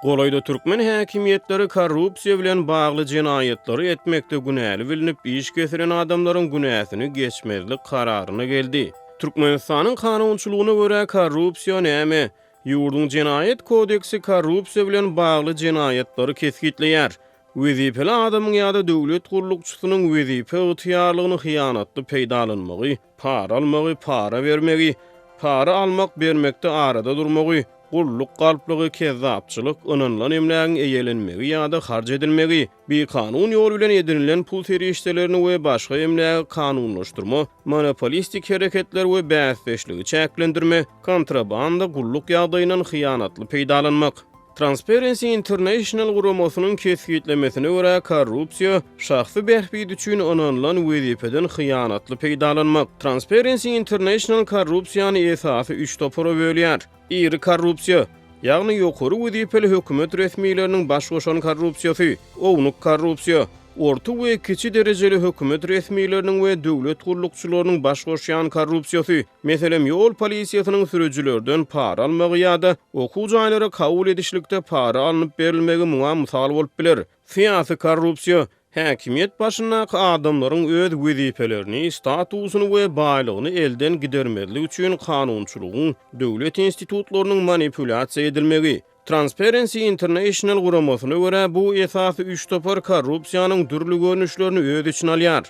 Golaýda türkmen häkimiýetleri korrupsiýa bilen bagly jenaýetleri etmekde günäli bilinip iş getiren adamlaryň günäsini geçmezlik kararyna geldi. Türkmenistanyň kanunçylygyna görä korrupsiýa näme? Ýurdun jenaýet kodeksi korrupsiýa bilen bagly jenaýetleri keskitleýär. Wezipeli adamyň ýa-da döwlet gurulukçysynyň wezipe ygtyýarlygyny hyýanatly peýdalanmagy, para almagy, para bermegi, para almak bermekde arada durmagy, gulluk galplygy, kezzapçylyk, ynanlan emlägiň eýelenmegi ýa-da harj edilmegi, bir kanun ýolu bilen edinilen pul terişdelerini we başga emlägi kanunlaşdyrma, monopolistik hereketler we bäsleşligi çäklendirme, kontrabanda, gulluk ýagdaýyndan hyýanatly peýdalanmak. Transparency International guramasynyň keskitlemesine görä korrupsiýa şahsy behbid üçin onanlan wezipeden hyýanatly peýdalanmak. Transparency International korrupsiýany esasy 3 topara bölýär. Iri korrupsiýa, ýagny ýokary wezipeli hökümet resmiýetleriniň baş goşan korrupsiýasy, ownuk korrupsiýa, orta we kiçi derejeli hökümet resmiýetleriniň we döwlet gurulukçylarynyň baş goşan korrupsiýasy, meselem ýol polisiýasynyň sürüjilerden para almagy ýa-da okuw jaýlary kabul edişlikde para alınıp berilmegi muňa mysal bolup biler. Siýasy korrupsiýa häkimiýet başyndaky adamlaryň öz wezipelerini, statusyny we baýlygyny elden gidermezlik üçin kanunçylygyň, döwlet institutlarynyň manipulasiýa edilmegi. Transparency International guramasyna görä bu esasy 3 topar korrupsiýanyň türlü görnüşlerini öz içine alýar.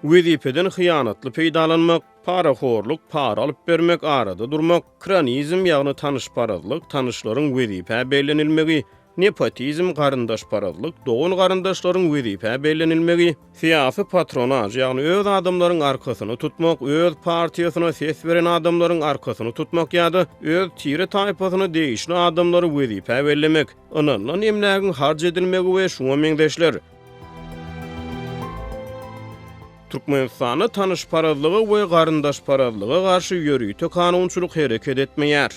Wezipeden hyýanatly peýdalanmak, paraxorluk, para alyp bermek, arada durmak, kranizm ýagny tanışparazlyk, tanışlaryň wezipe bellenilmegi, nepotizm, garyndaşparazlyk, dogun garyndaşlaryň wezipe bellenilmegi, siýasy patronaj, ýagny öz adamlaryň arkasyny tutmak, öz partiýasyna ses beren adamlaryň arkasyny tutmak ýa-da öz tire taýpasyny değişli adamlary wezipe bellemek, ynanlan emlägiň harj edilmegi we şuňa meňdeşler. Türkmenistany tanışparazlygy we garyndaşparazlyga garşy ýörüýte kanunçylyk hereket etmeýär.